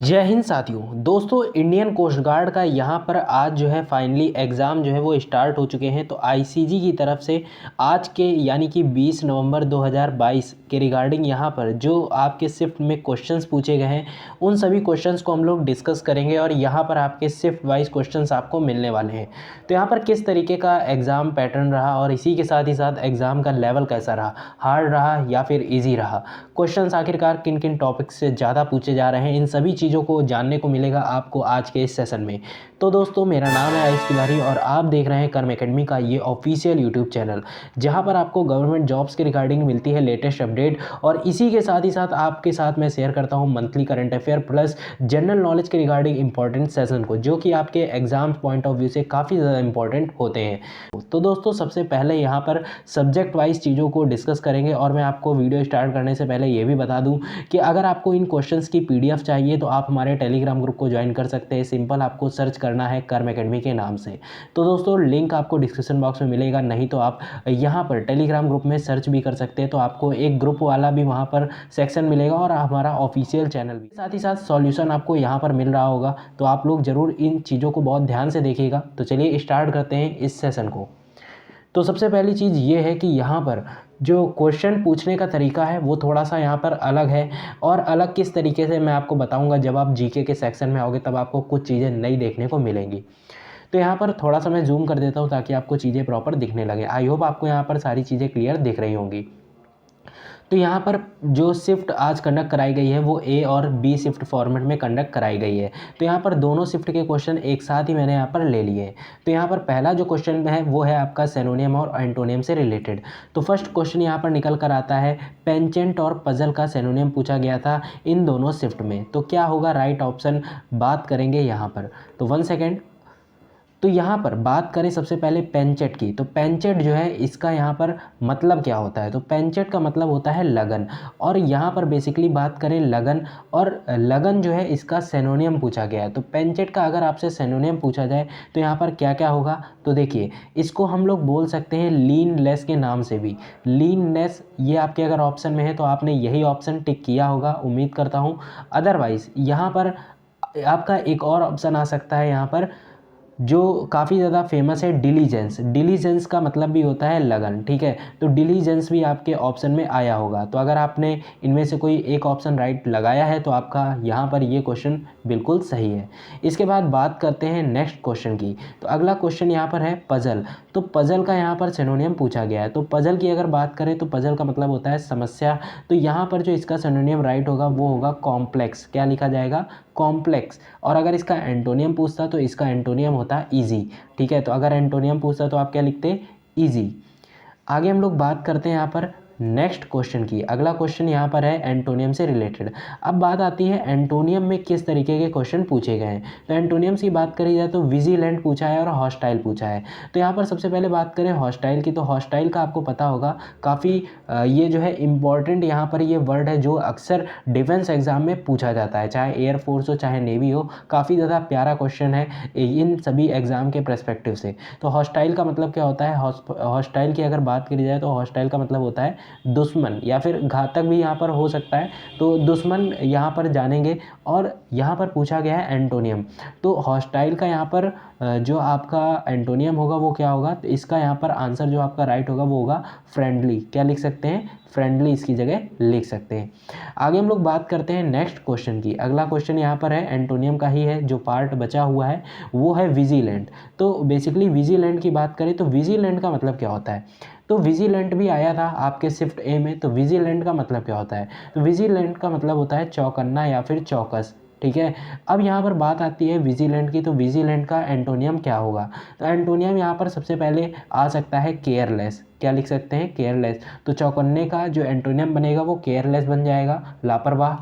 जय हिंद साथियों। दोस्तों, इंडियन कोस्ट गार्ड का यहाँ पर आज जो है फाइनली एग्ज़ाम जो है वो स्टार्ट हो चुके हैं। तो आईसीजी की तरफ से आज के यानी कि 20 नवंबर 2022 के रिगार्डिंग यहाँ पर जो आपके शिफ्ट में क्वेश्चंस पूछे गए हैं उन सभी क्वेश्चंस को हम लोग डिस्कस करेंगे और यहाँ पर आपके शिफ्ट वाइज क्वेश्चंस आपको मिलने वाले हैं। तो यहाँ पर किस तरीके का एग्ज़ाम पैटर्न रहा और इसी के साथ ही साथ एग्ज़ाम का लेवल कैसा रहा, हार्ड रहा या फिर ईजी रहा, क्वेश्चंस आखिरकार किन किन टॉपिक्स से ज़्यादा पूछे जा रहे हैं, इन सभी चीज़ों को जानने को मिलेगा आपको आज के इस सेशन में। तो दोस्तों, मेरा नाम है आयुष तिवारी और आप देख रहे हैं कर्म एकेडमी का ये ऑफिशियल यूट्यूब चैनल, जहां पर आपको गवर्नमेंट जॉब्स के रिगार्डिंग मिलती है लेटेस्ट अपडेट और इसी के साथ ही साथ आपके साथ मैं शेयर करता हूं monthly current affair plus general knowledge के रिगार्डिंग इंपॉर्टेंट सेशन को, जो कि आपके एग्जाम पॉइंट ऑफ व्यू से काफ़ी ज़्यादा इंपॉर्टेंट होते हैं। तो दोस्तों, सबसे पहले यहाँ पर सब्जेक्ट वाइज चीज़ों को डिस्कस करेंगे और मैं आपको वीडियो स्टार्ट करने से पहले ये भी बता दूं कि अगर आपको इन क्वेश्चंस की पीडीएफ चाहिए तो आप हमारे टेलीग्राम ग्रुप को ज्वाइन कर सकते हैं। सिंपल आपको सर्च करना है कर्म एकेडमी के नाम से। तो दोस्तों, लिंक आपको डिस्क्रिप्शन बॉक्स में मिलेगा, नहीं तो आप यहाँ पर टेलीग्राम ग्रुप में सर्च भी कर सकते हैं। तो आपको एक ग्रुप वाला भी वहाँ पर सेक्शन मिलेगा और हमारा ऑफिशियल चैनल भी, साथ ही साथ सॉल्यूशन आपको यहाँ पर मिल रहा होगा। तो आप लोग ज़रूर इन चीज़ों को बहुत ध्यान से देखिएगा। तो चलिए स्टार्ट करते हैं इस सेशन को। तो सबसे पहली चीज़ ये है कि यहाँ पर जो क्वेश्चन पूछने का तरीका है वो थोड़ा सा यहाँ पर अलग है। और अलग किस तरीके से मैं आपको बताऊँगा, जब आप जीके के सेक्शन में आओगे तब आपको कुछ चीज़ें नई देखने को मिलेंगी। तो यहाँ पर थोड़ा सा मैं जूम कर देता हूँ ताकि आपको चीज़ें प्रॉपर दिखने लगे। आई होप आपको यहाँ पर सारी चीज़ें क्लियर दिख रही होंगी। तो यहाँ पर जो शिफ्ट आज कंडक्ट कराई गई है वो ए और बी शिफ्ट फॉर्मेट में कंडक्ट कराई गई है। तो यहाँ पर दोनों शिफ्ट के क्वेश्चन एक साथ ही मैंने यहाँ पर ले लिए हैं। तो यहाँ पर पहला जो क्वेश्चन है वो है आपका सिनोनियम और एंटोनियम से रिलेटेड। तो फर्स्ट क्वेश्चन यहाँ पर निकल कर आता है, पेंचेंट और पजल का सिनोनियम पूछा गया था इन दोनों शिफ्ट में। तो क्या होगा राइट ऑप्शन, बात करेंगे यहाँ पर। तो 1 सेकेंड। तो यहाँ पर बात करें सबसे पहले पेंचेट की। तो पेंचेट जो है इसका यहाँ पर मतलब क्या होता है, तो पेंचेट का मतलब होता है लगन। और यहाँ पर बेसिकली बात करें लगन, और लगन जो है इसका सिनोनियम पूछा गया है। तो पेंचेट का अगर आपसे सिनोनियम पूछा जाए तो यहाँ पर क्या क्या होगा, तो देखिए इसको हम लोग बोल सकते हैं लीनलेस के नाम से भी। लीनलेस ये आपके अगर ऑप्शन में है तो आपने यही ऑप्शन टिक किया होगा, उम्मीद करता हूँ। अदरवाइज़ यहाँ पर आपका एक और ऑप्शन आ सकता है यहाँ पर, जो काफ़ी ज़्यादा फेमस है, डिलीजेंस। डिलीजेंस का मतलब भी होता है लगन, ठीक है। तो डिलीजेंस भी आपके ऑप्शन में आया होगा। तो अगर आपने इनमें से कोई एक ऑप्शन राइट लगाया है तो आपका यहाँ पर ये क्वेश्चन बिल्कुल सही है। इसके बाद बात करते हैं नेक्स्ट क्वेश्चन की। तो अगला क्वेश्चन यहाँ पर है पजल। तो पजल का यहाँ पर सिनोनियम पूछा गया है। तो पजल की अगर बात करें तो पजल का मतलब होता है समस्या। तो यहाँ पर जो इसका सिनोनियम राइट होगा वो होगा कॉम्प्लेक्स। क्या लिखा जाएगा, कॉम्प्लेक्स। और अगर इसका एंटोनियम पूछता तो इसका एंटोनियम होता ईजी, ठीक है। तो अगर एंटोनियम पूछता तो आप क्या लिखते, ईजी। आगे हम लोग बात करते हैं यहाँ पर नेक्स्ट क्वेश्चन की। अगला क्वेश्चन यहाँ पर है एंटोनियम से रिलेटेड। अब बात आती है एंटोनियम में किस तरीके के क्वेश्चन पूछे गए हैं। तो एंटोनियम्स की बात करी जाए तो विजिलेंट पूछा है और हॉस्टाइल पूछा है। तो यहाँ पर सबसे पहले बात करें हॉस्टाइल की। तो हॉस्टाइल का आपको पता होगा काफ़ी ये जो है इम्पॉर्टेंट यहाँ पर ये वर्ड है जो अक्सर डिफेंस एग्जाम में पूछा जाता है, चाहे एयरफोर्स हो चाहे नेवी हो। काफ़ी ज़्यादा प्यारा क्वेश्चन है इन सभी एग्जाम के परस्पेक्टिव से। तो हॉस्टाइल का मतलब क्या होता है, हॉस्टाइल की अगर बात करी जाए तो हॉस्टाइल का मतलब होता है दुश्मन या फिर घातक भी यहाँ पर हो सकता है। तो दुश्मन यहाँ पर जानेंगे। और यहाँ पर पूछा गया है एंटोनियम। तो हॉस्टाइल का यहाँ पर जो आपका एंटोनियम होगा वो क्या होगा, तो इसका यहाँ पर आंसर जो आपका राइट होगा वो होगा फ्रेंडली। क्या लिख सकते हैं, फ्रेंडली इसकी जगह लिख सकते हैं। आगे हम लोग बात करते हैं नेक्स्ट क्वेश्चन की। अगला क्वेश्चन यहाँ पर है एंटोनियम का ही है, जो पार्ट बचा हुआ है वो है विजिलेंट। तो बेसिकली विजिलेंट की बात करें तो विजिलेंट का मतलब क्या होता है, तो विजिलेंट भी आया था आपके शिफ्ट ए में। तो विजिलेंट का मतलब क्या होता है, तो विजिलेंट का मतलब होता है चौकन्ना या फिर चौकस, ठीक है। अब यहाँ पर बात आती है विजिलेंट की। तो विजिलेंट का एंटोनियम क्या होगा, तो एंटोनियम यहाँ पर सबसे पहले आ सकता है केयरलेस। क्या लिख सकते हैं, केयरलेस। तो चौकन्ने का जो एंटोनियम बनेगा वो केयरलेस बन जाएगा, लापरवाह।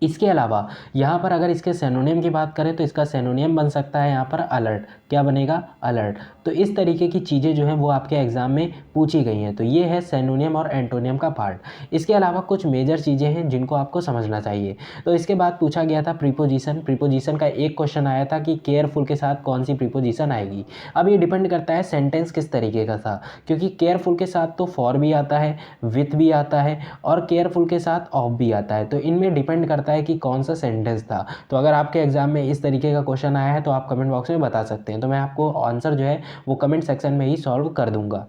इसके अलावा यहाँ पर अगर इसके सिनोनियम की बात करें तो इसका सिनोनियम बन सकता है यहाँ पर अलर्ट। क्या बनेगा, अलर्ट। तो इस तरीके की चीज़ें जो हैं वो आपके एग्जाम में पूछी गई हैं। तो ये है सिनोनियम और एंटोनियम का पार्ट। इसके अलावा कुछ मेजर चीज़ें हैं जिनको आपको समझना चाहिए। तो इसके बाद पूछा गया था प्रीपोजिशन। प्रीपोजिशन का एक क्वेश्चन आया था कि केयरफुल के साथ कौन सी प्रीपोजिशन आएगी। अब ये डिपेंड करता है सेंटेंस किस तरीके का था, क्योंकि केयरफुल के साथ तो फॉर भी आता है, विथ भी आता है और केयरफुल के साथ ऑफ भी आता है। तो इनमें डिपेंड करता सकता है कि कौन सा सेंटेंस था। तो अगर आपके एग्जाम में इस तरीके का क्वेश्चन आया है तो आप कमेंट बॉक्स में बता सकते हैं, तो मैं आपको आंसर जो है वो कमेंट सेक्शन में ही सॉल्व कर दूंगा।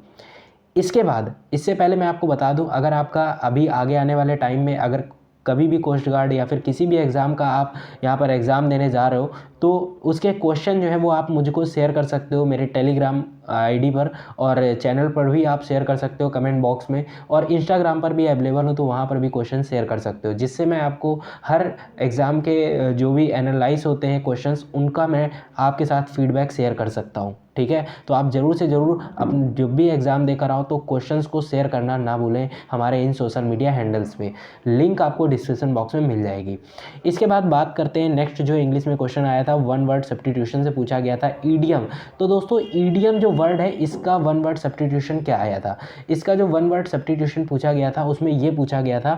इसके बाद इससे पहले मैं आपको बता दूं, अगर आपका अभी आगे आने वाले टाइम में अगर कभी भी कोस्ट गार्ड या फिर किसी भी एग्ज़ाम का आप यहाँ पर एग्ज़ाम देने जा रहे हो तो उसके क्वेश्चन जो है वो आप मुझको शेयर कर सकते हो मेरे टेलीग्राम आईडी पर, और चैनल पर भी आप शेयर कर सकते हो कमेंट बॉक्स में, और इंस्टाग्राम पर भी अवेलेबल हो तो वहाँ पर भी क्वेश्चन शेयर कर सकते हो, जिससे मैं आपको हर एग्ज़ाम के जो भी एनालाइज होते हैं क्वेश्चंस उनका मैं आपके साथ फीडबैक शेयर कर सकता हूँ। ठीक है, तो आप ज़रूर से ज़रूर अपने जब भी एग्ज़ाम देकर आओ तो क्वेश्चंस को शेयर करना ना भूलें हमारे इन सोशल मीडिया हैंडल्स पे, लिंक आपको डिस्क्रिप्शन बॉक्स में मिल जाएगी। इसके बाद बात करते हैं नेक्स्ट, जो इंग्लिश में क्वेश्चन आया था वन वर्ड सब्स्टिट्यूशन से पूछा गया था ईडियम। तो दोस्तों ईडियम जो वर्ड है इसका वन वर्ड सब्स्टिट्यूशन क्या आया था। इसका जो वन वर्ड सब्स्टिट्यूशन पूछा गया था उसमें ये पूछा गया था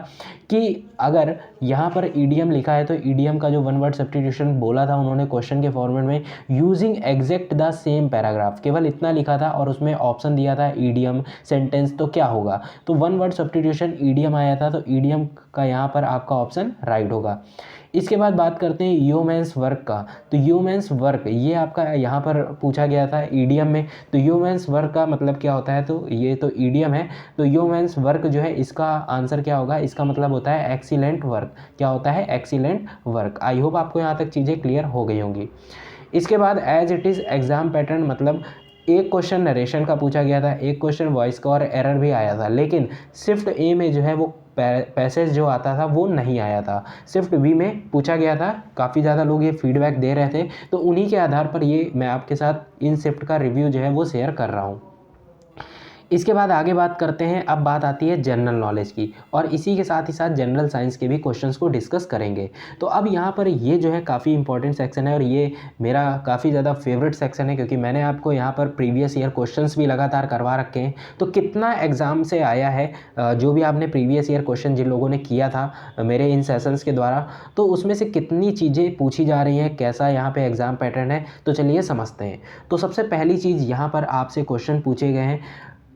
कि अगर यहाँ पर ईडियम लिखा है तो ईडियम का जो वन वर्ड सब्स्टिट्यूशन बोला था उन्होंने क्वेश्चन के फॉर्मेट में using exact the same paragraph, केवल इतना लिखा था और उसमें ऑप्शन दिया था ईडियम सेंटेंस, तो क्या होगा, तो वन वर्ड सब्स्टिट्यूशन ईडियम आया था, तो ईडियम का यहाँ पर आपका ऑप्शन राइट होगा। इसके बाद बात करते हैं ह्यूमन्स वर्क का। तो ह्यूमन्स वर्क ये आपका यहाँ पर पूछा गया था ईडियम में, तो ह्यूमन्स वर्क का मतलब क्या होता है, तो ये तो ईडियम है, तो ह्यूमन्स वर्क जो है इसका आंसर क्या होगा, इसका मतलब होता है एक्सीलेंट वर्क। क्या होता है, एक्सीलेंट वर्क। आई होप आपको यहाँ तक चीज़ें क्लियर हो गई होंगी। इसके बाद as it is exam pattern, मतलब एक क्वेश्चन नरेशन का पूछा गया था, एक क्वेश्चन वॉइस का और एरर भी आया था, लेकिन शिफ्ट ए में जो है वो पैसेज जो आता था वो नहीं आया था, शिफ्ट बी में पूछा गया था। काफ़ी ज़्यादा लोग ये फीडबैक दे रहे थे, तो उन्हीं के आधार पर ये मैं आपके साथ इन शिफ्ट का रिव्यू जो है वो शेयर कर रहा हूँ। इसके बाद आगे बात करते हैं, अब बात आती है जनरल नॉलेज की, और इसी के साथ ही साथ जनरल साइंस के भी क्वेश्चंस को डिस्कस करेंगे। तो अब यहाँ पर ये जो है काफ़ी इंपॉर्टेंट सेक्शन है और ये मेरा काफ़ी ज़्यादा फेवरेट सेक्शन है, क्योंकि मैंने आपको यहाँ पर प्रीवियस ईयर क्वेश्चंस भी लगातार करवा रखे हैं। तो कितना एग्ज़ाम से आया है, जो भी आपने प्रीवियस ईयर क्वेश्चन जिन लोगों ने किया था मेरे इन सेशंस के द्वारा, तो उसमें से कितनी चीज़ें पूछी जा रही हैं, कैसा यहाँ पर एग्ज़ाम पैटर्न है, तो चलिए समझते हैं। तो सबसे पहली चीज़, यहाँ पर आपसे क्वेश्चन पूछे गए हैं,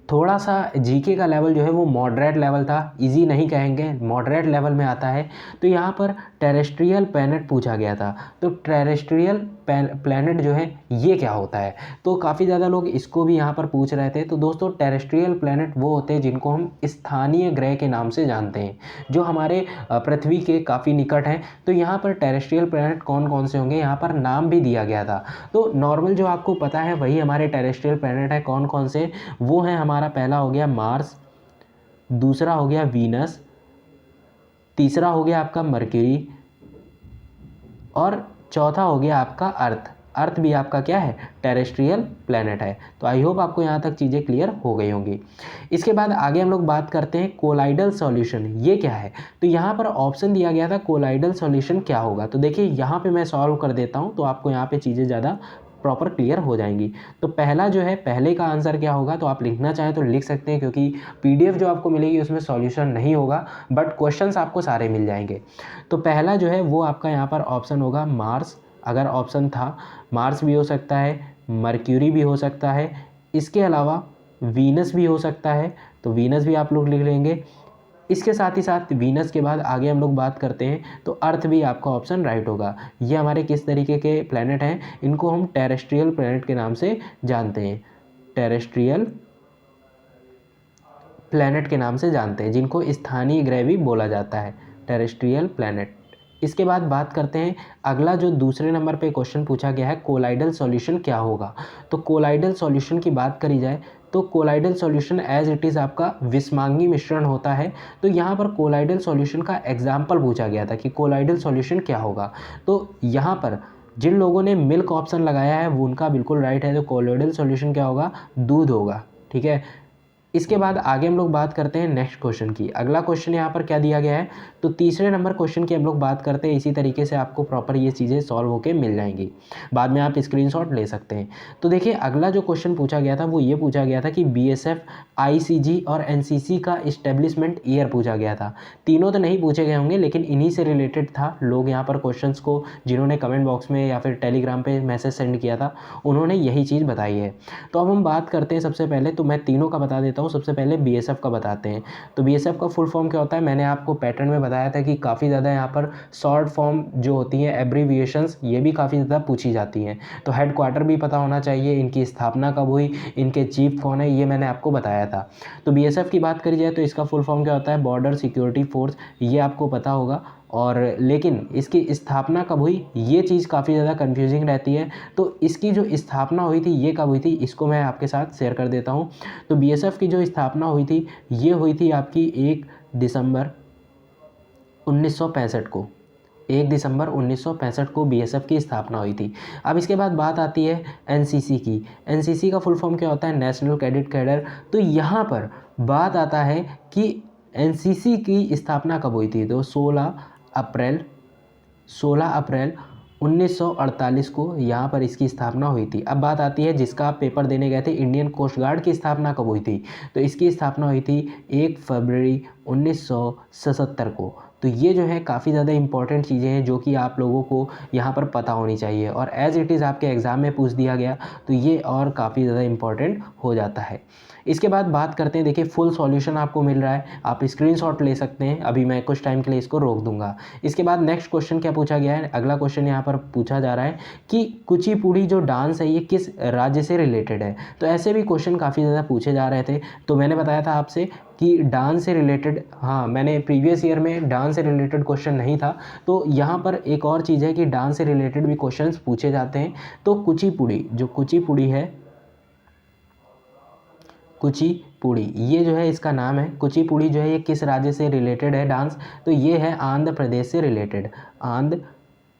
थोड़ा सा जीके का लेवल जो है वो मॉडरेट लेवल था, इजी नहीं कहेंगे, मॉडरेट लेवल में आता है। तो यहाँ पर टेरेस्ट्रियल प्लैनेट पूछा गया था, तो टेरेस्ट्रियल प्लैनेट जो है ये क्या होता है, तो काफ़ी ज़्यादा लोग इसको भी यहाँ पर पूछ रहे थे। तो दोस्तों टेरेस्ट्रियल प्लैनेट वो होते हैं जिनको हम स्थानीय ग्रह के नाम से जानते हैं, जो हमारे पृथ्वी के काफ़ी निकट हैं। तो यहाँ पर टेरेस्ट्रियल प्लैनेट कौन कौन से होंगे, यहाँ पर नाम भी दिया गया था। तो नॉर्मल जो आपको पता है वही हमारे टेरेस्ट्रियल प्लैनेट है, कौन कौन से, वो हैं हमारा पहला हो गया मार्स, दूसरा हो गया वीनस, तीसरा हो गया आपका मरकरी, और चौथा हो गया आपका अर्थ। अर्थ भी आपका क्या है, टेरेस्ट्रियल प्लैनेट है। तो आई होप आपको यहाँ तक चीज़ें क्लियर हो गई होंगी। इसके बाद आगे हम लोग बात करते हैं कोलाइडल सॉल्यूशन, ये क्या है। तो यहाँ पर ऑप्शन दिया गया था कोलाइडल सॉल्यूशन क्या होगा, तो देखिए यहाँ पे मैं सॉल्व कर देता हूँ तो आपको यहाँ पे चीज़ें ज़्यादा प्रॉपर क्लियर हो जाएंगी। तो पहला जो है, पहले का आंसर क्या होगा, तो आप लिखना चाहें तो लिख सकते हैं, क्योंकि पीडीएफ जो आपको मिलेगी उसमें सॉल्यूशन नहीं होगा, बट क्वेश्चंस आपको सारे मिल जाएंगे। तो पहला जो है वो आपका यहाँ पर ऑप्शन होगा मार्स, अगर ऑप्शन था मार्स भी हो सकता है, मर्क्यूरी भी हो सकता है, इसके अलावा वीनस भी हो सकता है, तो वीनस भी आप लोग लिख लेंगे। इसके साथ ही साथ वीनस के बाद आगे हम लोग बात करते हैं तो अर्थ भी आपका ऑप्शन राइट होगा। ये हमारे किस तरीके के प्लैनेट हैं, इनको हम टेरेस्ट्रियल प्लैनेट के नाम से जानते हैं, टेरेस्ट्रियल प्लैनेट के नाम से जानते हैं, जिनको स्थानीय ग्रह भी बोला जाता है, टेरेस्ट्रियल प्लैनेट। इसके बाद बात करते हैं अगला, जो दूसरे नंबर पे क्वेश्चन पूछा गया है, कोलाइडल सॉल्यूशन क्या होगा। तो कोलाइडल सॉल्यूशन की बात करी जाए तो colloidal solution as it is आपका विषमांगी मिश्रण होता है। तो यहाँ पर कोलाइडल सॉल्यूशन का एग्जाम्पल पूछा गया था कि कोलाइडल सॉल्यूशन क्या होगा। तो यहाँ पर जिन लोगों ने मिल्क ऑप्शन लगाया है वो उनका बिल्कुल राइट है, तो कोलाइडल सॉल्यूशन क्या होगा, दूध होगा। ठीक है, इसके बाद आगे हम लोग बात करते हैं नेक्स्ट क्वेश्चन की। अगला क्वेश्चन यहाँ पर क्या दिया गया है, तो तीसरे नंबर क्वेश्चन की हम लोग बात करते हैं। इसी तरीके से आपको प्रॉपर ये चीज़ें सॉल्व होके मिल जाएंगी, बाद में आप स्क्रीनशॉट ले सकते हैं। तो देखिए अगला जो क्वेश्चन पूछा गया था वो ये पूछा गया था कि बीएसएफ, आईसीजी और एनसीसी का इस्टेब्लिशमेंट ईयर पूछा गया था। तीनों तो नहीं पूछे गए होंगे, लेकिन इन्हीं से रिलेटेड था। लोग यहाँ पर क्वेश्चन को जिन्होंने कमेंट बॉक्स में या फिर टेलीग्राम पर मैसेज सेंड किया था उन्होंने यही चीज़ बताई है। तो अब हम बात करते हैं, सबसे पहले तो मैं तीनों का बता देता देता हूँ। सबसे पहले बीएसएफ का बताते हैं। तो बीएसएफ का फुल फॉर्म क्या होता है, मैंने आपको पैटर्न में बताया था कि काफ़ी ज़्यादा यहाँ पर शॉर्ट फॉर्म जो होती हैं एब्रीविएशंस, ये भी काफ़ी ज़्यादा पूछी जाती हैं। तो हेड क्वार्टर भी पता होना चाहिए, इनकी स्थापना कब हुई, इनके चीफ कौन है, ये मैंने आपको बताया था। तो बीएसएफ की बात करी जाए तो इसका फुल फॉर्म क्या होता है, बॉर्डर सिक्योरिटी फोर्स, ये आपको पता होगा। और लेकिन इसकी स्थापना कब हुई, ये चीज़ काफ़ी ज़्यादा कंफ्यूजिंग रहती है। तो इसकी जो स्थापना हुई थी ये कब हुई थी, इसको मैं आपके साथ शेयर कर देता हूँ। तो बीएसएफ की जो स्थापना हुई थी ये हुई थी आपकी 1 दिसंबर 1965 को। 1 दिसंबर 1965 को बीएसएफ की स्थापना हुई थी। अब इसके बाद बात आती है एनसीसी की। एनसीसी का फुल फॉर्म क्या होता है, नेशनल कैडेट कैडर। तो यहाँ पर बात आता है कि एनसीसी की स्थापना कब हुई थी, तो 16 अप्रैल 1948 को यहाँ पर इसकी स्थापना हुई थी। अब बात आती है जिसका आप पेपर देने गए थे, इंडियन कोस्ट गार्ड की स्थापना कब हुई थी, तो इसकी स्थापना हुई थी 1 फरवरी 1977 को। तो ये जो है काफ़ी ज़्यादा इंपॉर्टेंट चीज़ें हैं जो कि आप लोगों को यहाँ पर पता होनी चाहिए, और एज इट इज़ आपके एग्ज़ाम में पूछ दिया गया तो ये और काफ़ी ज़्यादा इंपॉर्टेंट हो जाता है। इसके बाद बात करते हैं, देखिए फुल सॉल्यूशन आपको मिल रहा है, आप स्क्रीनशॉट ले सकते हैं। अभी मैं कुछ टाइम के लिए इसको रोक दूंगा। इसके बाद नेक्स्ट क्वेश्चन क्या पूछा गया है, अगला क्वेश्चन यहाँ पर पूछा जा रहा है कि कुचिपुड़ी जो डांस है ये किस राज्य से रिलेटेड है। तो ऐसे भी क्वेश्चन काफ़ी ज़्यादा पूछे जा रहे थे। तो मैंने बताया था आपसे कि डांस से रिलेटेड, हाँ मैंने प्रीवियस ईयर में डांस से रिलेटेड क्वेश्चन नहीं था, तो यहाँ पर एक और चीज़ है कि डांस से रिलेटेड भी क्वेश्चंस पूछे जाते हैं। तो कुचिपुड़ी, जो कुचिपुड़ी है, कुचिपुड़ी ये जो है इसका नाम है, कुचिपुड़ी जो है ये किस राज्य से रिलेटेड है डांस, तो ये है आंध्र प्रदेश से related, Andhra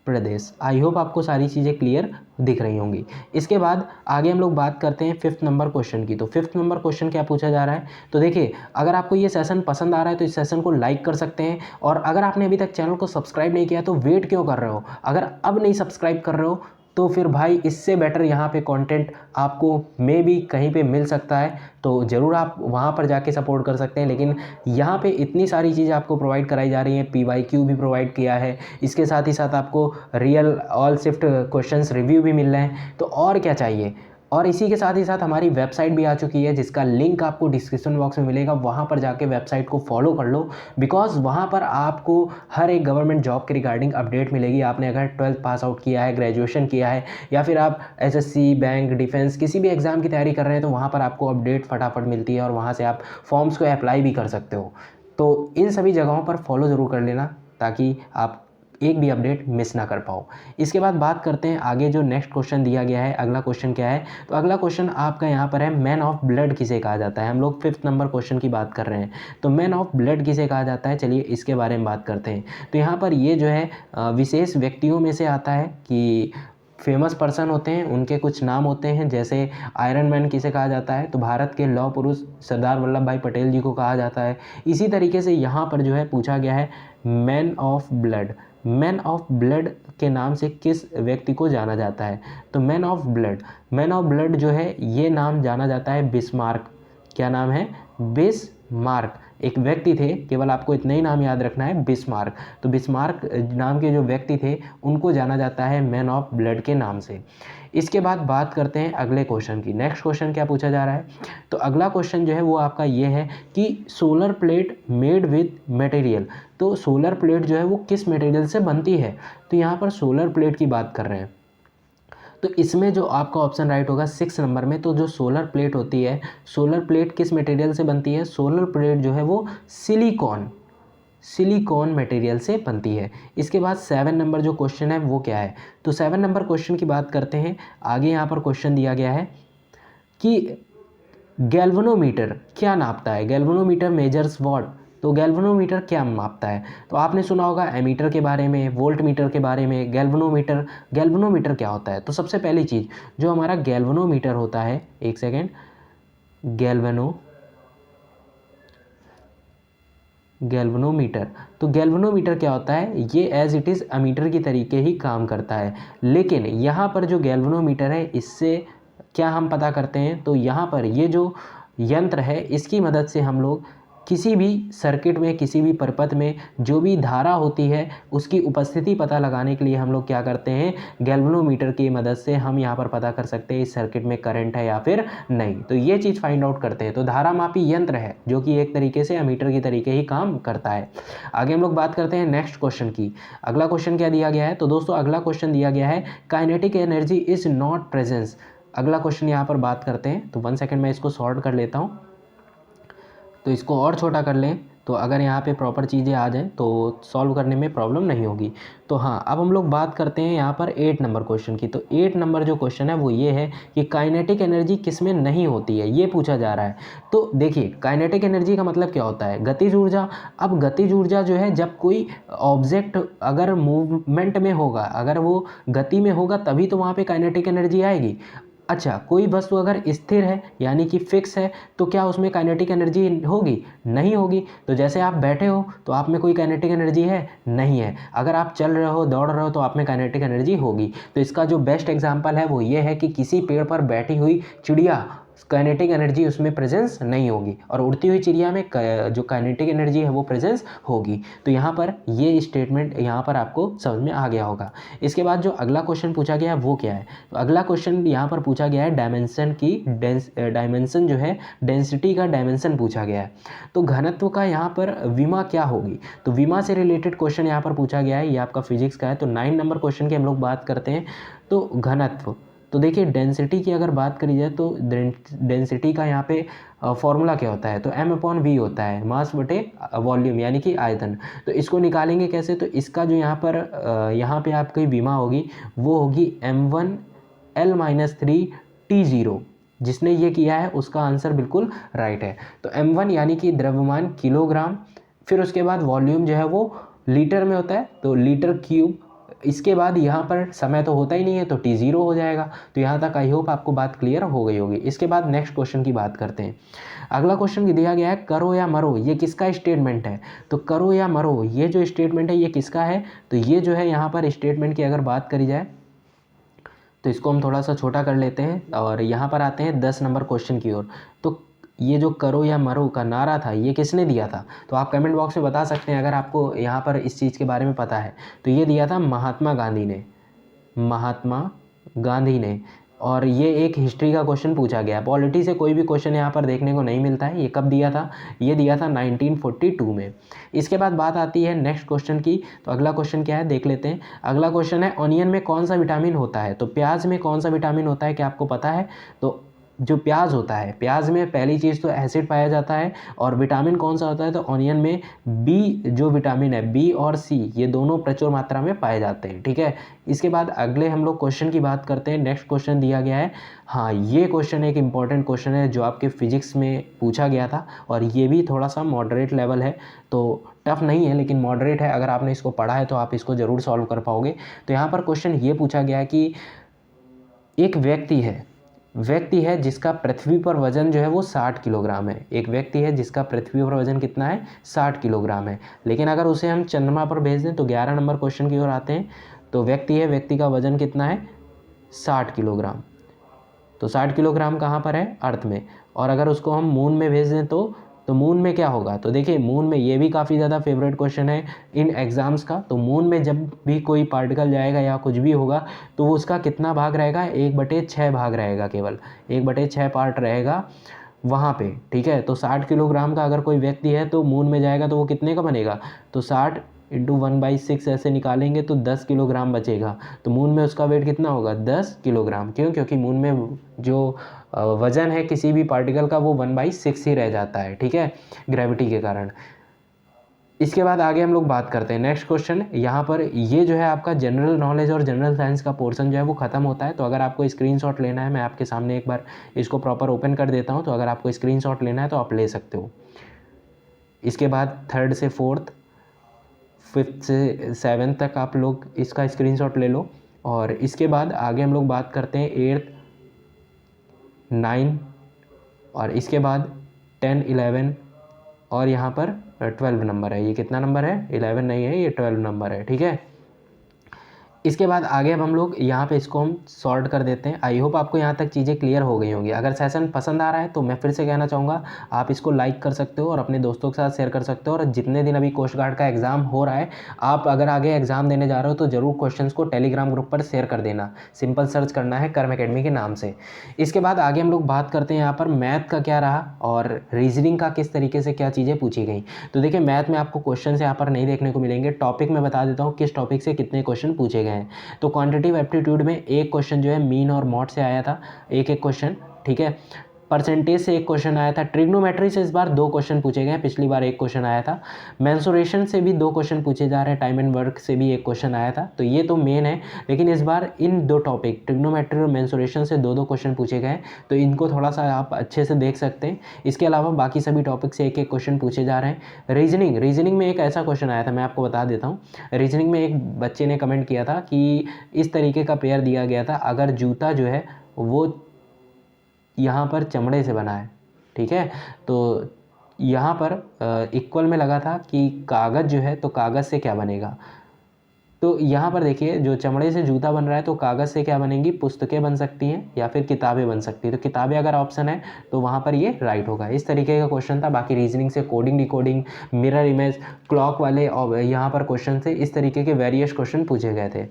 Pradesh. I hope आपको सारी चीज़ें क्लियर दिख रही होंगी। इसके बाद आगे हम लोग बात करते हैं 5th नंबर क्वेश्चन की। तो 5th नंबर क्वेश्चन क्या पूछा जा रहा है, तो देखिए अगर आपको ये सेशन पसंद आ रहा है तो इस सेशन को लाइक कर सकते हैं, और अगर आपने अभी तक चैनल को सब्सक्राइब नहीं किया तो वेट क्यों कर रहे हो, अगर अब नहीं सब्सक्राइब कर रहे हो तो फिर भाई इससे बेटर यहाँ पे कंटेंट आपको मे भी कहीं पे मिल सकता है, तो ज़रूर आप वहाँ पर जाके सपोर्ट कर सकते हैं। लेकिन यहाँ पे इतनी सारी चीज़ें आपको प्रोवाइड कराई जा रही हैं, PYQ भी प्रोवाइड किया है, इसके साथ ही साथ आपको real all shift questions review भी मिल रहे हैं, तो और क्या चाहिए। और इसी के साथ ही साथ हमारी वेबसाइट भी आ चुकी है जिसका लिंक आपको डिस्क्रिप्शन बॉक्स में मिलेगा, वहाँ पर जाके वेबसाइट को फॉलो कर लो, बिकॉज वहाँ पर आपको हर एक गवर्नमेंट जॉब के रिगार्डिंग अपडेट मिलेगी। आपने अगर 12th पास आउट किया है, ग्रेजुएशन किया है, या फिर आप SSC, बैंक, डिफेंस किसी भी एग्ज़ाम की तैयारी कर रहे हैं, तो वहाँ पर आपको अपडेट फटाफट मिलती है और वहाँ से आप फॉर्म्स को अप्लाई भी कर सकते हो। तो इन सभी जगहों पर फॉलो ज़रूर कर लेना ताकि आप एक भी अपडेट मिस ना कर पाओ। इसके बाद बात करते हैं आगे जो नेक्स्ट क्वेश्चन दिया गया है, अगला क्वेश्चन क्या है, तो अगला क्वेश्चन आपका यहाँ पर है मैन ऑफ ब्लड किसे कहा जाता है। हम लोग 5th नंबर क्वेश्चन की बात कर रहे हैं, तो मैन ऑफ ब्लड किसे कहा जाता है, चलिए इसके बारे में बात करते हैं। तो यहाँ पर ये जो है विशेष व्यक्तियों में से आता है कि फेमस पर्सन होते हैं, उनके कुछ नाम होते हैं, जैसे आयरन मैन किसे कहा जाता है, तो भारत के लौह पुरुष सरदार वल्लभ भाई पटेल जी को कहा जाता है। इसी तरीके से यहाँ पर जो है पूछा गया है man of blood, man of blood के नाम से किस व्यक्ति को जाना जाता है, तो मैन ऑफ ब्लड जो है ये नाम जाना जाता है बिस्मार्क। क्या नाम है, बिस्मार्क। एक व्यक्ति थे, केवल आपको इतना ही नाम याद रखना है, बिस्मार्क। तो बिस्मार्क नाम के जो व्यक्ति थे उनको जाना जाता है मैन ऑफ ब्लड के नाम से। इसके बाद बात करते हैं अगले क्वेश्चन की। नेक्स्ट क्वेश्चन क्या पूछा जा रहा है, तो अगला क्वेश्चन जो है वो आपका ये है कि solar plate made with material, तो सोलर प्लेट जो है वो किस मटेरियल से बनती है। तो यहाँ पर सोलर प्लेट की बात कर रहे हैं, तो इसमें जो आपका ऑप्शन राइट होगा 6 नंबर में। तो जो सोलर प्लेट होती है, सोलर प्लेट किस मटेरियल से बनती है, सोलर प्लेट जो है वो सिलिकॉन मटेरियल से बनती है। इसके बाद 7 नंबर जो क्वेश्चन है वो क्या है, तो 7 नंबर क्वेश्चन की बात करते हैं। आगे यहाँ पर क्वेश्चन दिया गया है कि गैल्वेनोमीटर क्या नापता है, गैल्वेनोमीटर मेजर्स व्हाट, तो गैल्वेनोमीटर क्या मापता है। तो आपने सुना होगा एमीटर के बारे में, वोल्ट मीटर के बारे में, गैल्वेनोमीटर क्या होता है। तो सबसे पहली चीज़ जो हमारा गैल्वेनोमीटर होता है, एक सेकेंड, गैल्वेनोमीटर, तो गैल्वेनोमीटर क्या होता है, ये एज इट इज़ अमीटर की तरीके ही काम करता है। लेकिन यहाँ पर जो गैल्वेनोमीटर है इससे क्या हम पता करते हैं, तो यहाँ पर ये जो यंत्र है इसकी मदद से हम लोग किसी भी सर्किट में, किसी भी परिपथ में जो भी धारा होती है उसकी उपस्थिति पता लगाने के लिए हम लोग क्या करते हैं, गैल्वेनोमीटर की मदद से हम यहाँ पर पता कर सकते हैं इस सर्किट में करंट है या फिर नहीं। तो ये चीज़ फाइंड आउट करते हैं। तो धारामापी यंत्र है जो कि एक तरीके से अमीटर की तरीके ही काम करता है। आगे हम लोग बात करते हैं नेक्स्ट क्वेश्चन की। अगला क्वेश्चन क्या दिया गया है, तो दोस्तों अगला क्वेश्चन दिया गया है kinetic energy is not presence. अगला क्वेश्चन यहाँ पर बात करते हैं। तो 1 सेकंड में इसको सॉर्ट कर लेता हूँ, तो इसको और छोटा कर लें, तो अगर यहाँ पे प्रॉपर चीज़ें आ जाए तो सॉल्व करने में प्रॉब्लम नहीं होगी। तो हाँ, अब हम लोग बात करते हैं यहाँ पर 8 नंबर क्वेश्चन की। तो 8 नंबर जो क्वेश्चन है वो ये है कि काइनेटिक एनर्जी किस में नहीं होती है, ये पूछा जा रहा है। तो देखिए, काइनेटिक एनर्जी का मतलब क्या होता है, गतिज ऊर्जा। अब गतिज ऊर्जा जो है, जब कोई ऑब्जेक्ट अगर मूवमेंट में होगा, अगर वो गति में होगा, तभी तो वहाँ पे काइनेटिक एनर्जी आएगी। अच्छा, कोई वस्तु अगर स्थिर है यानी कि फिक्स है, तो क्या उसमें काइनेटिक एनर्जी होगी, नहीं होगी। तो जैसे आप बैठे हो तो आप में कोई काइनेटिक एनर्जी है, नहीं है। अगर आप चल रहे हो, दौड़ रहे हो, तो आप में काइनेटिक एनर्जी होगी। तो इसका जो बेस्ट एग्जांपल है वो ये है कि किसी पेड़ पर बैठी हुई चिड़िया, काइनेटिक एनर्जी उसमें प्रेजेंस नहीं होगी, और उड़ती हुई चिड़िया में जो काइनेटिक एनर्जी है वो प्रेजेंस होगी। तो यहाँ पर ये स्टेटमेंट यहाँ पर आपको समझ में आ गया होगा। इसके बाद जो अगला क्वेश्चन पूछा गया है वो क्या है, तो अगला क्वेश्चन यहाँ पर पूछा गया है डायमेंशन की, डायमेंशन जो है डेंसिटी का डायमेंशन पूछा गया है। तो घनत्व का यहाँ पर विमा क्या होगी, तो विमा से रिलेटेड क्वेश्चन यहाँ पर पूछा गया है। ये आपका फिजिक्स का है। तो 9 नंबर क्वेश्चन की हम लोग बात करते हैं। तो घनत्व, तो देखिए डेंसिटी की अगर बात करी जाए तो डेंसिटी का यहाँ पे फॉर्मूला क्या होता है, तो m/v होता है, मास बटे वॉल्यूम यानी कि आयतन। तो इसको निकालेंगे कैसे, तो इसका जो यहाँ पे आपकी विमा होगी वो होगी m1L-3T0। जिसने ये किया है उसका आंसर बिल्कुल राइट है। तो m1 यानी कि द्रव्यमान किलोग्राम, फिर उसके बाद वॉल्यूम जो है वो लीटर में होता है, तो लीटर क्यूब। इसके बाद यहाँ पर समय तो होता ही नहीं है, तो T0 हो जाएगा। तो यहाँ तक आई होप आपको बात क्लियर हो गई होगी। इसके बाद नेक्स्ट क्वेश्चन की बात करते हैं। अगला क्वेश्चन दिया गया है करो या मरो, ये किसका स्टेटमेंट है। तो करो या मरो ये जो स्टेटमेंट है ये किसका है, तो ये जो है यहाँ पर स्टेटमेंट की अगर बात करी जाए तो इसको हम थोड़ा सा छोटा कर लेते हैं, और यहाँ पर आते हैं 10 नंबर क्वेश्चन की ओर। तो ये जो करो या मरो का नारा था ये किसने दिया था, तो आप कमेंट बॉक्स में बता सकते हैं अगर आपको यहाँ पर इस चीज़ के बारे में पता है। तो ये दिया था महात्मा गांधी ने, महात्मा गांधी ने। और ये एक हिस्ट्री का क्वेश्चन पूछा गया। पॉलिटी से कोई भी क्वेश्चन यहाँ पर देखने को नहीं मिलता है। ये कब दिया था, ये दिया था 1942 में। इसके बाद बात आती है नेक्स्ट क्वेश्चन की। तो अगला क्वेश्चन क्या है देख लेते हैं। अगला क्वेश्चन है ऑनियन में कौन सा विटामिन होता है, तो प्याज में कौन सा विटामिन होता है, क्या आपको पता है। तो जो प्याज होता है, प्याज में पहली चीज़ तो एसिड पाया जाता है, और विटामिन कौन सा होता है, तो ऑनियन में बी जो विटामिन है, बी और सी, ये दोनों प्रचुर मात्रा में पाए जाते हैं। ठीक है। इसके बाद अगले हम लोग क्वेश्चन की बात करते हैं। नेक्स्ट क्वेश्चन दिया गया है, हाँ ये क्वेश्चन एक इंपॉर्टेंट क्वेश्चन है जो आपके फिजिक्स में पूछा गया था, और ये भी थोड़ा सा मॉडरेट लेवल है, तो टफ नहीं है लेकिन मॉडरेट है। अगर आपने इसको पढ़ा है तो आप इसको ज़रूर सॉल्व कर पाओगे। तो यहाँ पर क्वेश्चन ये पूछा गया है कि एक व्यक्ति है जिसका पृथ्वी पर वजन जो है वो 60 किलोग्राम है। एक व्यक्ति है जिसका पृथ्वी पर वजन कितना है, 60 किलोग्राम है। लेकिन अगर उसे हम चंद्रमा पर भेज दें, तो 11 नंबर क्वेश्चन की ओर आते हैं। तो व्यक्ति का वजन कितना है, 60 किलोग्राम। तो 60 किलोग्राम कहाँ पर है, अर्थ में। और अगर उसको हम मून में भेज दें तो मून में क्या होगा, तो देखिए मून में, ये भी काफ़ी ज़्यादा फेवरेट क्वेश्चन है इन एग्ज़ाम्स का। तो मून में जब भी कोई पार्टिकल जाएगा या कुछ भी होगा तो वो उसका कितना भाग रहेगा, 1/6 भाग रहेगा, केवल 1/6 पार्ट रहेगा वहाँ पे। ठीक है। तो 60 किलोग्राम का अगर कोई व्यक्ति है तो मून में जाएगा तो वो कितने का बनेगा, तो 60 × 1/6 ऐसे निकालेंगे तो 10 किलोग्राम बचेगा। तो मून में उसका वेट कितना होगा, 10 किलोग्राम। क्यों, क्योंकि मून में जो वजन है किसी भी पार्टिकल का वो 1/6 ही रह जाता है। ठीक है, ग्रेविटी के कारण। इसके बाद आगे हम लोग बात करते हैं नेक्स्ट क्वेश्चन। यहाँ पर ये जो है आपका जनरल नॉलेज और जनरल साइंस का पोर्शन जो है वो ख़त्म होता है। तो अगर आपको स्क्रीनशॉट लेना है, मैं आपके सामने एक बार इसको प्रॉपर ओपन कर देता हूँ। तो अगर आपको स्क्रीनशॉट लेना है तो आप ले सकते हो। इसके बाद 3rd से 4th, 5th से 7th तक आप लोग इसका स्क्रीनशॉट ले लो। और इसके बाद आगे हम लोग बात करते हैं 8th, 9, और इसके बाद 10, 11, और यहाँ पर 12 नंबर है। ये कितना नंबर है, 11 नहीं है, ये 12 नंबर है। ठीक है। इसके बाद आगे अब हम लोग यहाँ पे इसको हम सॉर्ट कर देते हैं। आई होप आपको यहाँ तक चीज़ें क्लियर हो गई होंगी। अगर सेशन पसंद आ रहा है तो मैं फिर से कहना चाहूँगा आप इसको लाइक कर सकते हो और अपने दोस्तों के साथ शेयर कर सकते हो। और जितने दिन अभी कोस्ट गार्ड का एग्ज़ाम हो रहा है, आप अगर आगे एग्ज़ाम देने जा रहे हो तो ज़रूर क्वेश्चंस को टेलीग्राम ग्रुप पर शेयर कर देना। सिंपल सर्च करना है कर्म अकेडमी के नाम से। इसके बाद आगे हम लोग बात करते हैं यहाँ पर मैथ का क्या रहा और रीजनिंग का किस तरीके से क्या चीज़ें पूछी गई। तो देखिए मैथ में आपको क्वेश्चन यहाँ पर नहीं देखने को मिलेंगे। टॉपिक में बता देता हूँ किस टॉपिक से कितने क्वेश्चन पूछे गए हैं। तो क्वांटिटेटिव एप्टीट्यूड में एक क्वेश्चन जो है मीन और मॉड से आया था, एक क्वेश्चन, ठीक है। परसेंटेज से एक क्वेश्चन आया था। ट्रिग्नोमेट्री से इस बार 2 क्वेश्चन पूछे गए हैं, पिछली बार 1 क्वेश्चन आया था। मेंसुरेशन से भी 2 क्वेश्चन पूछे जा रहे हैं। टाइम एंड वर्क से भी 1 क्वेश्चन आया था। तो ये तो मेन है, लेकिन इस बार इन 2 टॉपिक ट्रिग्नोमेट्री और मेंसुरेशन से 2-2 क्वेश्चन पूछे गए हैं। तो इनको थोड़ा सा आप अच्छे से देख सकते हैं। इसके अलावा बाकी सभी टॉपिक से 1-1 क्वेश्चन पूछे जा रहे हैं। रीजनिंग में एक ऐसा क्वेश्चन आया था, मैं आपको बता देता हूँ। रीजनिंग में एक बच्चे ने कमेंट किया था कि इस तरीके का पेयर दिया गया था, अगर जूता जो है वो यहाँ पर चमड़े से बना है, ठीक है। तो यहाँ पर इक्वल में लगा था कि कागज़ जो है तो कागज़ से क्या बनेगा। तो यहाँ पर देखिए जो चमड़े से जूता बन रहा है तो कागज़ से क्या बनेंगी, पुस्तकें बन सकती हैं या फिर किताबें बन सकती हैं। तो किताबें अगर ऑप्शन है तो वहाँ पर ये राइट होगा। इस तरीके का क्वेश्चन था। बाकी रीजनिंग से coding, decoding, mirror image, clock वाले और यहाँ पर क्वेश्चन थे। इस तरीके के वेरियस क्वेश्चन पूछे गए थे।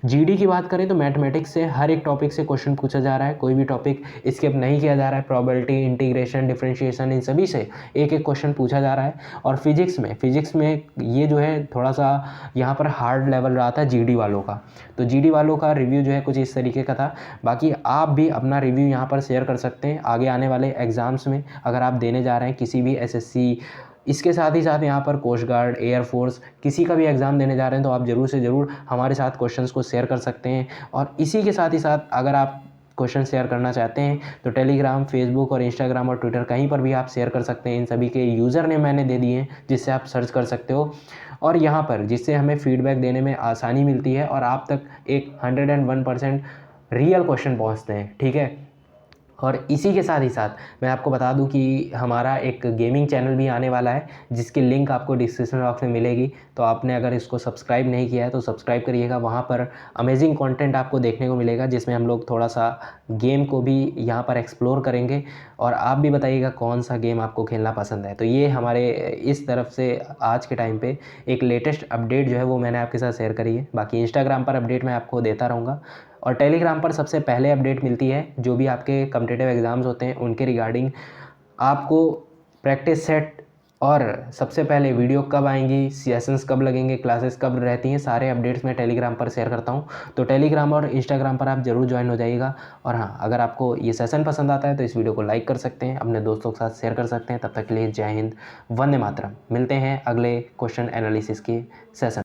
जीडी की बात करें तो मैथमेटिक्स से हर एक टॉपिक से क्वेश्चन पूछा जा रहा है, कोई भी टॉपिक स्किप नहीं किया जा रहा है। प्रोबेबिलिटी, इंटीग्रेशन, डिफरेंशिएशन, इन सभी से 1-1 क्वेश्चन पूछा जा रहा है। और फिजिक्स में ये जो है थोड़ा सा यहाँ पर हार्ड लेवल रहा था जीडी वालों का। तो जीडी वालों का रिव्यू जो है कुछ इस तरीके का था। बाकी आप भी अपना रिव्यू यहाँ पर शेयर कर सकते हैं आगे आने वाले एग्ज़ाम्स में, अगर आप देने जा रहे हैं किसी भी एसएससी, इसके साथ ही साथ यहाँ पर कोस्ट गार्ड, एयरफोर्स, किसी का भी एग्ज़ाम देने जा रहे हैं तो आप ज़रूर से ज़रूर हमारे साथ क्वेश्चंस को शेयर कर सकते हैं। और इसी के साथ ही साथ अगर आप क्वेश्चन शेयर करना चाहते हैं तो टेलीग्राम, फेसबुक और इंस्टाग्राम और ट्विटर कहीं पर भी आप शेयर कर सकते हैं। इन सभी के यूज़र नेम मैंने दे दिए हैं जिससे आप सर्च कर सकते हो, और यहाँ पर जिससे हमें फीडबैक देने में आसानी मिलती है और आप तक एक 101% रियल क्वेश्चन पहुँचते हैं, ठीक है। और इसी के साथ ही साथ मैं आपको बता दूं कि हमारा एक गेमिंग चैनल भी आने वाला है जिसकी लिंक आपको डिस्क्रिप्शन बॉक्स में मिलेगी। तो आपने अगर इसको सब्सक्राइब नहीं किया है तो सब्सक्राइब करिएगा। वहाँ पर अमेजिंग कंटेंट आपको देखने को मिलेगा जिसमें हम लोग थोड़ा सा गेम को भी यहाँ पर एक्सप्लोर करेंगे। और आप भी बताइएगा कौन सा गेम आपको खेलना पसंद है। तो ये हमारे इस तरफ से आज के टाइम पे एक लेटेस्ट अपडेट जो है वो मैंने आपके साथ शेयर करी है। बाकी इंस्टाग्राम पर अपडेट मैं आपको देता रहूँगा और टेलीग्राम पर सबसे पहले अपडेट मिलती है जो भी आपके कॉम्पिटिटिव एग्ज़ाम्स होते हैं उनके रिगार्डिंग। आपको प्रैक्टिस सेट और सबसे पहले वीडियो कब आएंगी, सेशंस कब लगेंगे, क्लासेस कब रहती हैं, सारे अपडेट्स मैं टेलीग्राम पर शेयर करता हूं। तो टेलीग्राम और इंस्टाग्राम पर आप ज़रूर ज्वाइन हो जाइएगा। और हाँ, अगर आपको ये सेशन पसंद आता है तो इस वीडियो को लाइक कर सकते हैं, अपने दोस्तों के साथ शेयर कर सकते हैं। तब तक के लिए जय हिंद, वंदे मातरम। मिलते हैं अगले क्वेश्चन एनालिसिस के सेशन।